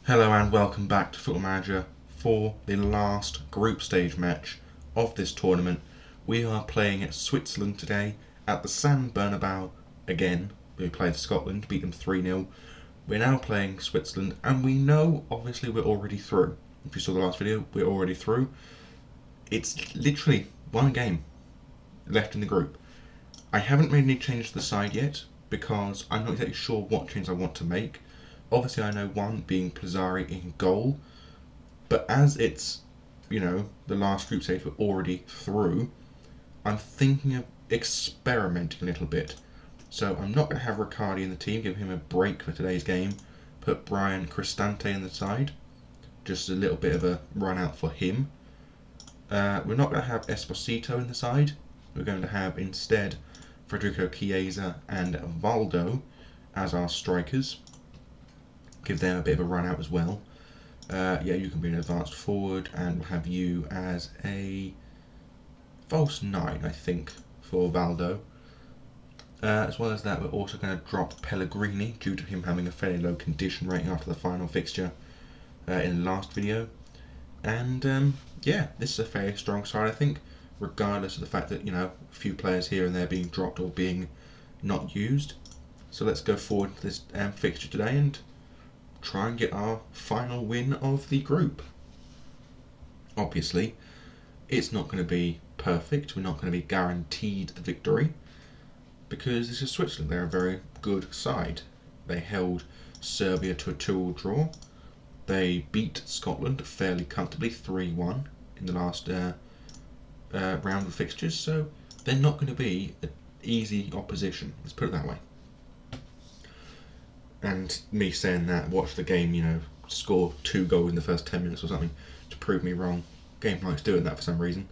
Hello and welcome back to Football Manager for the last group stage match of this tournament. We are playing Switzerland today at the San Bernabeu again. We played Scotland, beat them 3-0. We're now playing Switzerland and we know obviously we're already through. If you saw the last video, we're already through. It's literally one game left in the group. I haven't made any changes to the side yet because I'm not exactly sure what changes I want to make. Obviously, I know one being Pizzari in goal, but as it's, the last group stage we're already through, I'm thinking of experimenting a little bit. So I'm not going to have Riccardi in the team, give him a break for today's game, put Brian Cristante in the side, just a little bit of a run out for him. We're not going to have Esposito in the side, we're going to have instead Federico Chiesa and Valdo as our strikers. Give them a bit of a run out as well. You can be an advanced forward, and we'll have you as a false 9, I think, for Valdo. As well as that, we're also going to drop Pellegrini due to him having a fairly low condition rating after the final fixture in the last video. And this is a fairly strong side, I think, regardless of the fact that, a few players here and there being dropped or being not used. So let's go forward to this fixture today and try and get our final win of the group. Obviously, it's not going to be perfect. We're not going to be guaranteed the victory because this is Switzerland. They're a very good side. They held Serbia to a 2-2 draw. They beat Scotland fairly comfortably 3-1 in the last round of fixtures, so they're not going to be an easy opposition. Let's put it that way. And me saying that, watch the game, score 2 goals in the first 10 minutes or something to prove me wrong. Game likes doing that for some reason.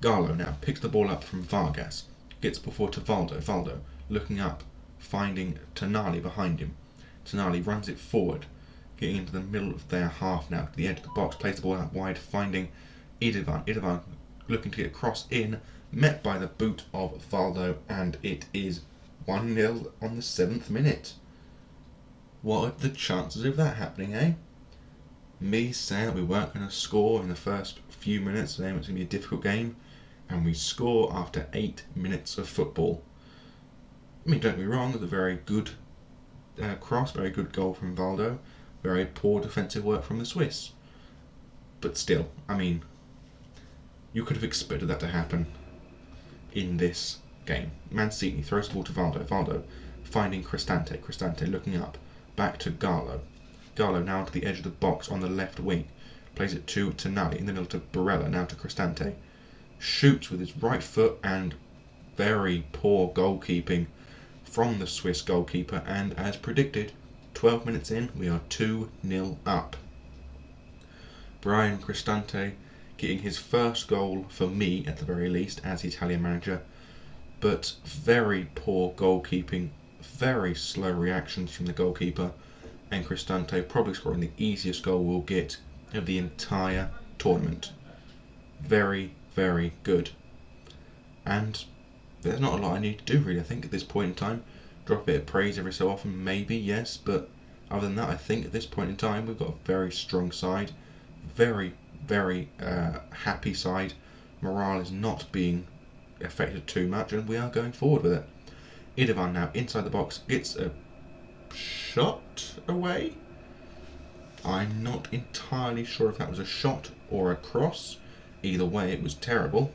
Garlo now picks the ball up from Vargas, gets before to Valdo. Valdo looking up, finding Tonali behind him. Tonali runs it forward, getting into the middle of their half now, to the edge of the box, plays the ball out wide, finding Idovan. Idovan looking to get across in, met by the boot of Valdo, and it is 1-0 on the 7th minute. What are the chances of that happening, eh? Me saying we weren't going to score in the first few minutes, saying it's going to be a difficult game, and we score after 8 minutes of football. I mean, don't get me wrong, it's a very good cross, very good goal from Valdo, very poor defensive work from the Swiss. But still, I mean, you could have expected that to happen in this game. Mancini throws the ball to Valdo. Valdo finding Cristante. Cristante looking up. Back to Garlo. Garlo now to the edge of the box on the left wing. Plays it to Tonali. In the middle to Barella. Now to Cristante. Shoots with his right foot, and very poor goalkeeping from the Swiss goalkeeper. And as predicted, 12 minutes in, we are 2-0 up. Brian Cristante getting his first goal for me, at the very least, as the Italian manager. But very poor goalkeeping. Very slow reactions from the goalkeeper, and Cristante probably scoring the easiest goal we'll get of the entire tournament. Very, very good. And there's not a lot I need to do really, I think, at this point in time. Drop a bit of praise every so often, maybe, yes, but other than that, I think at this point in time we've got a very strong side. Very, very happy side. Morale is not being affected too much, and we are going forward with it. Idovan now inside the box, gets a shot away. I'm not entirely sure if that was a shot or a cross. Either way, it was terrible.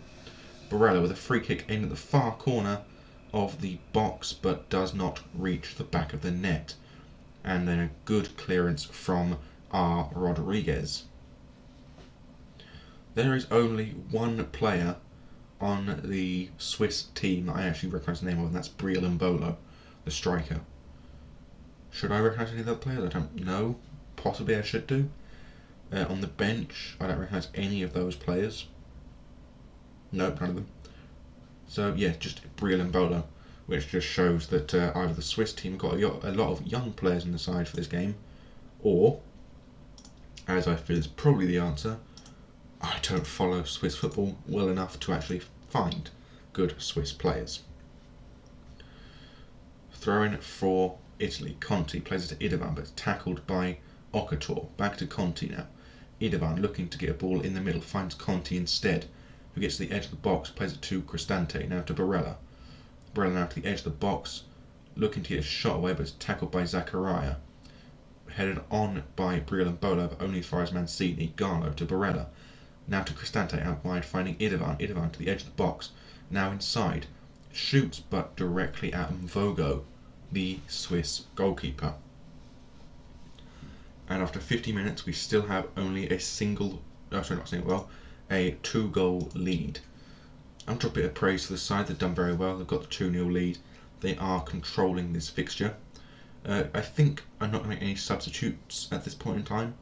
Barella with a free kick aimed at the far corner of the box, but does not reach the back of the net. And then a good clearance from R. Rodriguez. There is only one player on the Swiss team I actually recognise the name of, and that's Briel Mbolo, the striker. Should I recognise any of the other players? I don't know. Possibly I should do. On the bench, I don't recognise any of those players. Nope, none of them. So yeah, just Briel Mbolo, which just shows that either the Swiss team got a lot of young players in the side for this game, or, as I feel is probably the answer, I don't follow Swiss football well enough to actually find good Swiss players. Throw in for Italy. Conti plays it to Idovan, but it's tackled by Okator, back to Conti now. Idovan looking to get a ball in the middle, finds Conti instead, who gets to the edge of the box, plays it to Cristante, now to Barella. Barella now to the edge of the box, looking to get a shot away, but it's tackled by Zakaria. Headed on by Briel and Bolo, but only as far as Mancini. Garlo to Barella. Now to Cristante out wide, finding Idovan. Idovan to the edge of the box, now inside. Shoots, but directly at Mvogo, the Swiss goalkeeper. And after 50 minutes, we still have only a a 2-goal lead. I'm dropping a bit of praise to the side. They've done very well. They've got the 2-0 lead. They are controlling this fixture. I think I'm not going to make any substitutes at this point in time.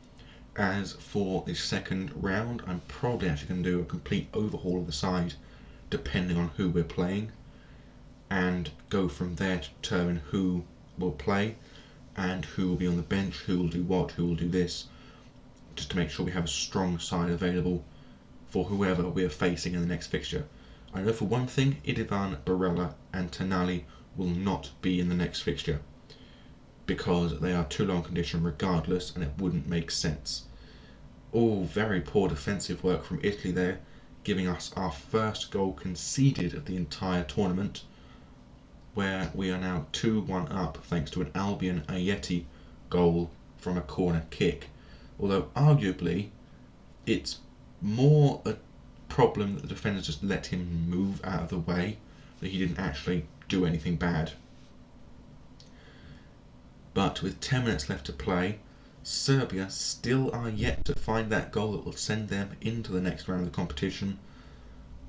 As for the second round, I'm probably actually going to do a complete overhaul of the side, depending on who we're playing, and go from there to determine who will play and who will be on the bench, who will do what, who will do this, just to make sure we have a strong side available for whoever we are facing in the next fixture. I know for one thing, Idovan, Barella and Tonali will not be in the next fixture, because they are too low on condition regardless, and it wouldn't make sense. All very poor defensive work from Italy there, giving us our first goal conceded of the entire tournament, where we are now 2-1 up thanks to an Albion Ayeti goal from a corner kick. Although arguably it's more a problem that the defenders just let him move out of the way, that he didn't actually do anything bad. But with 10 minutes left to play, Serbia still are yet to find that goal that will send them into the next round of the competition.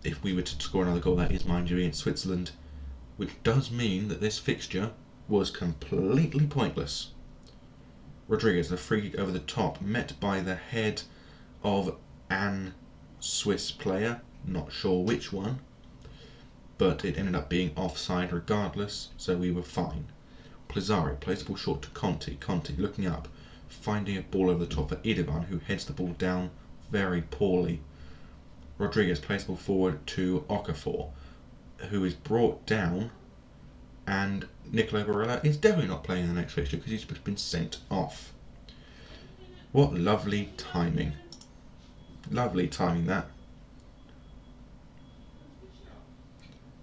If we were to score another goal, that is, mind you, against Switzerland, which does mean that this fixture was completely pointless. Rodriguez, the free kick over the top, met by the head of an Swiss player, not sure which one, but it ended up being offside regardless, so we were fine. Pizzari plays the ball short to Conti. Conti looking up, finding a ball over the top for Idovan, who heads the ball down very poorly. Rodriguez plays the ball forward to Okafor, who is brought down, and Nicolo Barella is definitely not playing in the next fixture because he's been sent off. What lovely timing. Lovely timing that.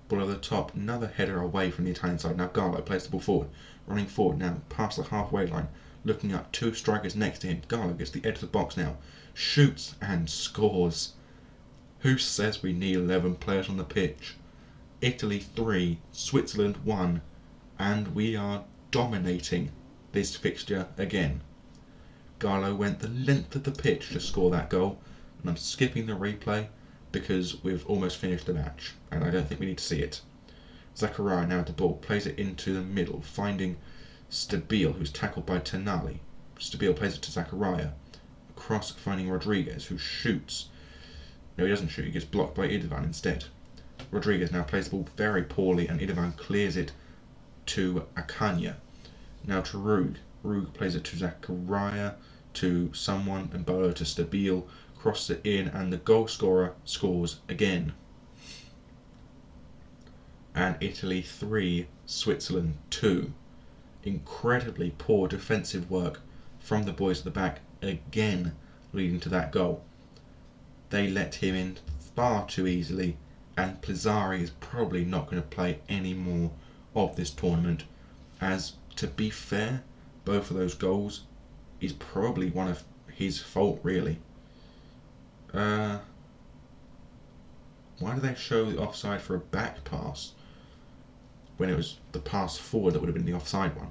Ball over the top, another header away from the Italian side. Now Garlo plays the ball forward, running forward now, past the halfway line, looking up, 2 strikers next to him. Garlo gets the edge of the box now, shoots and scores. Who says we need 11 players on the pitch? Italy 3, Switzerland 1, and we are dominating this fixture again. Garlo went the length of the pitch to score that goal, and I'm skipping the replay because we've almost finished the match, and I don't think we need to see it. Zakaria now at the ball, plays it into the middle, finding Stabile, who's tackled by Tonali. Stabile plays it to Zakaria, across finding Rodriguez, who shoots. No, he doesn't shoot, he gets blocked by Idovan instead. Rodriguez now plays the ball very poorly, and Idovan clears it to Akanya. Now to Rug. Rug plays it to Zakaria, to someone, and Bolo to Stabile, crosses it in, and the goal scorer scores again. And Italy 3, Switzerland 2. Incredibly poor defensive work from the boys at the back, again leading to that goal. They let him in far too easily, and Pizzari is probably not going to play any more of this tournament, as, to be fair, both of those goals is probably one of his fault, really. Why do they show the offside for a back pass when it was the pass forward that would have been the offside one?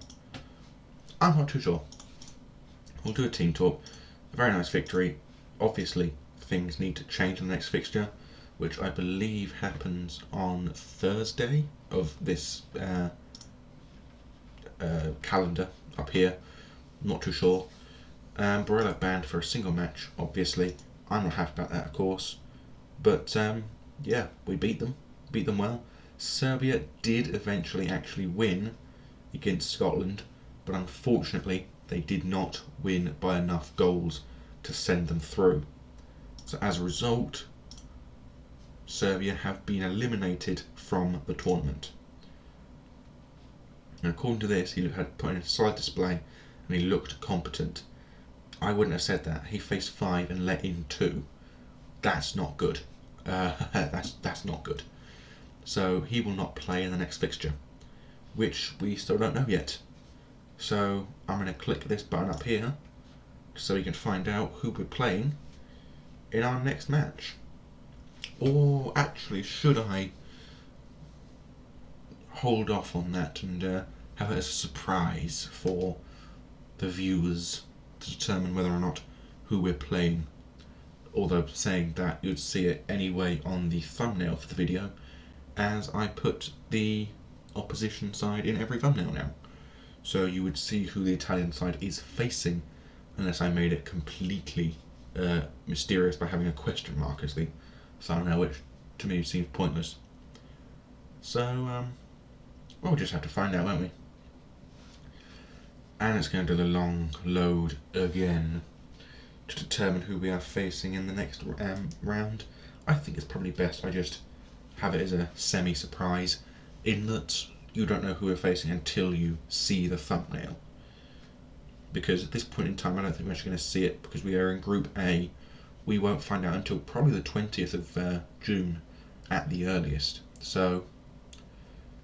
I'm not too sure. We'll do a team talk. A very nice victory. Obviously, things need to change in the next fixture, which I believe happens on Thursday of this calendar up here. Not too sure. Barella banned for a single match, obviously. I'm not happy about that, of course. But, yeah, we beat them. Beat them well. Serbia did eventually actually win against Scotland, but unfortunately they did not win by enough goals to send them through. So as a result, Serbia have been eliminated from the tournament. And according to this, he had put in a solid display and he looked competent. I wouldn't have said that. He faced 5 and let in 2. That's not good. That's not good. So he will not play in the next fixture, which we still don't know yet. So I'm going to click this button up here so we can find out who we're playing in our next match. Or actually, should I hold off on that and have it as a surprise for the viewers to determine whether or not who we're playing? Although saying that, you'd see it anyway on the thumbnail for the video, as I put the opposition side in every thumbnail now. So you would see who the Italian side is facing, unless I made it completely mysterious by having a question mark as the thumbnail, which to me seems pointless. So, we'll just have to find out, won't we? And it's going to do the long load again to determine who we are facing in the next round. I think it's probably best I just have it as a semi-surprise, in that you don't know who we're facing until you see the thumbnail. Because at this point in time, I don't think we're actually going to see it, because we are in Group A. We won't find out until probably the 20th of June at the earliest. So,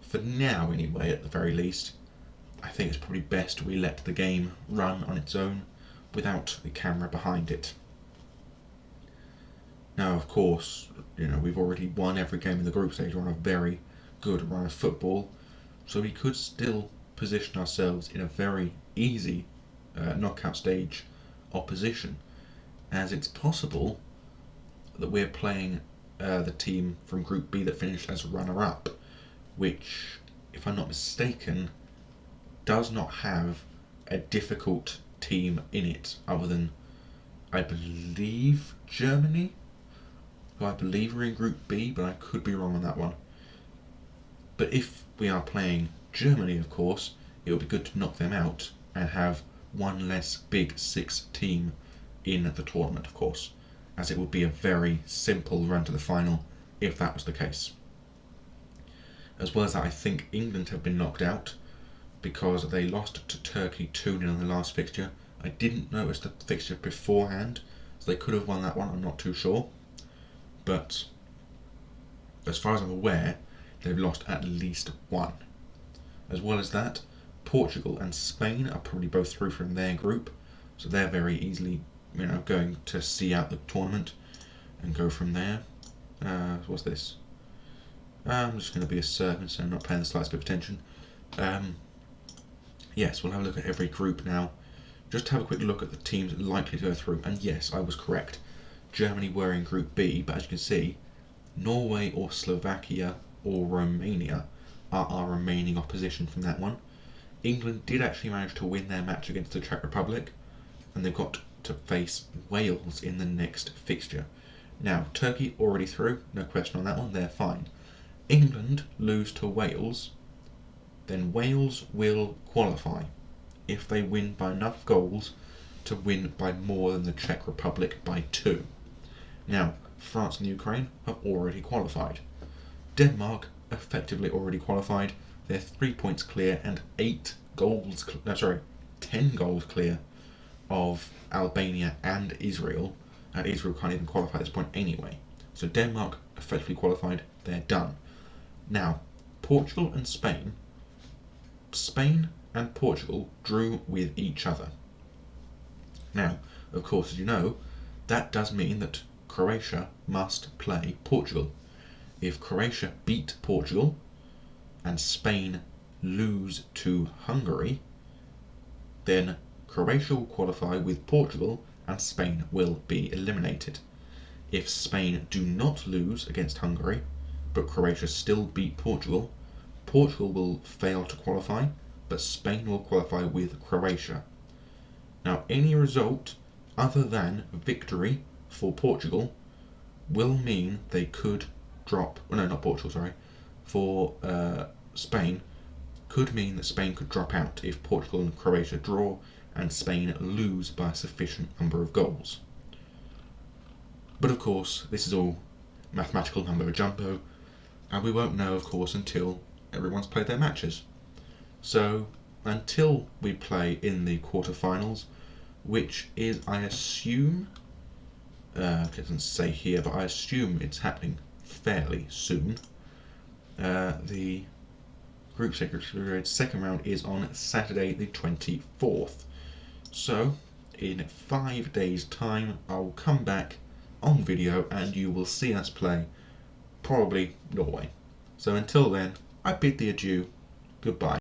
for now anyway, at the very least, I think it's probably best we let the game run on its own without the camera behind it. Now, of course, we've already won every game in the group stage. We're on a very good run of football, so we could still position ourselves in a very easy knockout stage opposition, as it's possible that we're playing the team from Group B that finished as runner-up, which, if I'm not mistaken, does not have a difficult team in it other than, I believe, Germany, who I believe are in Group B, but I could be wrong on that one. But if we are playing Germany, of course, it would be good to knock them out and have one less Big Six team in the tournament, of course, as it would be a very simple run to the final if that was the case. As well as that, I think England have been knocked out because they lost to Turkey 2-0 in the last fixture. I didn't notice the fixture beforehand, so they could have won that one, I'm not too sure. But as far as I'm aware, they've lost at least one. As well as that, Portugal and Spain are probably both through from their group, so they're very easily, going to see out the tournament and go from there. What's this? I'm just going to be a Serbian, so I'm not paying the slightest bit of attention. Yes, we'll have a look at every group now. Just to have a quick look at the teams likely to go through. And yes, I was correct. Germany were in Group B, but as you can see, Norway or Slovakia or Romania are our remaining opposition from that one. England did actually manage to win their match against the Czech Republic, and they've got to face Wales in the next fixture. Now, Turkey already through, no question on that one, they're fine. England lose to Wales, then Wales will qualify if they win by enough goals to win by more than the Czech Republic by 2. Now, France and Ukraine have already qualified. Denmark effectively already qualified. They're 3 points clear and 10 goals clear of Albania and Israel. And Israel can't even qualify at this point anyway. So Denmark effectively qualified, they're done. Now, Portugal and Spain and Portugal drew with each other. Now, of course, as you know, that does mean that Croatia must play Portugal. If Croatia beat Portugal and Spain lose to Hungary, then Croatia will qualify with Portugal and Spain will be eliminated. If Spain do not lose against Hungary, but Croatia still beat Portugal, Portugal will fail to qualify, but Spain will qualify with Croatia. Now, any result other than victory for Portugal will mean they could drop... For Spain, could mean that Spain could drop out if Portugal and Croatia draw and Spain lose by a sufficient number of goals. But of course, this is all mathematical mumbo jumbo, and we won't know, of course, until everyone's played their matches. So, until we play in the quarterfinals, which is, I assume, it doesn't say here, but I assume it's happening fairly soon. The Group Secretary second round is on Saturday the 24th. So, in 5 days' time, I'll come back on video and you will see us play probably Norway. So until then, I bid thee adieu. Goodbye.